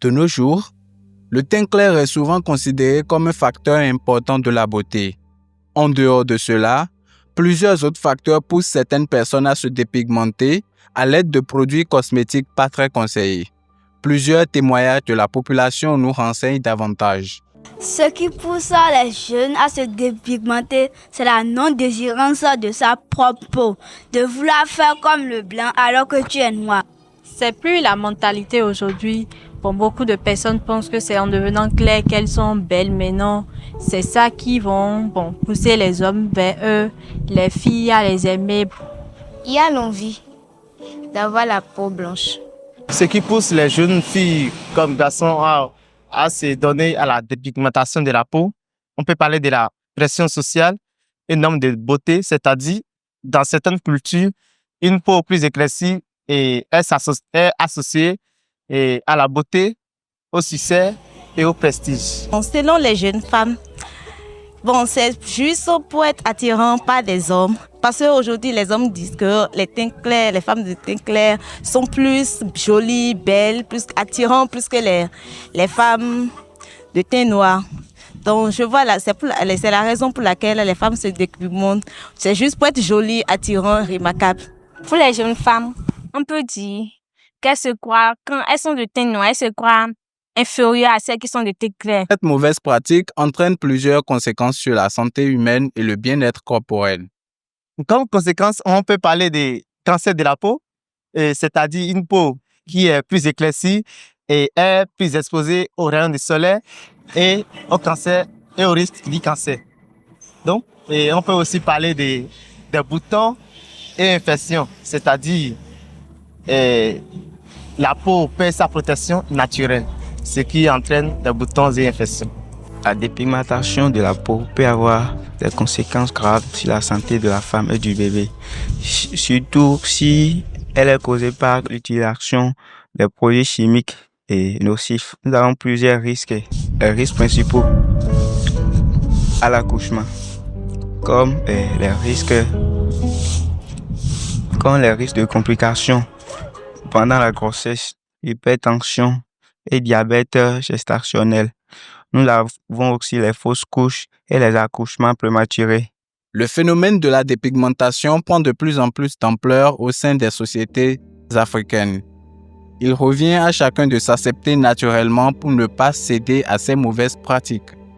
De nos jours, le teint clair est souvent considéré comme un facteur important de la beauté. En dehors de cela, plusieurs autres facteurs poussent certaines personnes à se dépigmenter à l'aide de produits cosmétiques pas très conseillés. Plusieurs témoignages de la population nous renseignent davantage. Ce qui pousse les jeunes à se dépigmenter, c'est la non-désirance de sa propre peau, de vouloir faire comme le blanc alors que tu es noir. C'est plus la mentalité aujourd'hui. Bon, beaucoup de personnes pensent que c'est en devenant clair qu'elles sont belles, mais non, c'est ça qui vont pousser les hommes vers eux, les filles à les aimer. Il y a l'envie d'avoir la peau blanche. Ce qui pousse les jeunes filles comme garçons à se donner à la dépigmentation de la peau, on peut parler de la pression sociale, une norme de beauté, c'est-à-dire dans certaines cultures, une peau plus éclaircie est associée à la beauté, au succès et au prestige. Selon les jeunes femmes, c'est juste pour être attirant par des hommes. Parce qu'aujourd'hui, les hommes disent que les femmes de teint clair sont plus jolies, belles, plus attirantes, plus que les femmes de teint noir. Donc, je vois là, c'est la raison pour laquelle les femmes se dépigmentent. C'est juste pour être jolies, attirantes, remarquables. Pour les jeunes femmes, on peut dire qu'elles se croient, quand elles sont de teint noir, elles se croient inférieures à celles qui sont de teint clair. Cette mauvaise pratique entraîne plusieurs conséquences sur la santé humaine et le bien-être corporel. Comme conséquence, on peut parler des cancers de la peau, c'est-à-dire une peau qui est plus éclaircie et est plus exposée aux rayons du soleil et au cancer et au risque du cancer. Donc, on peut aussi parler des boutons et infections, c'est-à-dire la peau perd sa protection naturelle, ce qui entraîne des boutons et infections. La dépigmentation de la peau peut avoir des conséquences graves sur la santé de la femme et du bébé, surtout si elle est causée par l'utilisation des produits chimiques et nocifs. Nous avons plusieurs risques. Les risques principaux à l'accouchement, comme les risques de complications pendant la grossesse, hypertension et diabète gestationnel. Nous avons aussi les fausses couches et les accouchements prématurés. Le phénomène de la dépigmentation prend de plus en plus d'ampleur au sein des sociétés africaines. Il revient à chacun de s'accepter naturellement pour ne pas céder à ces mauvaises pratiques.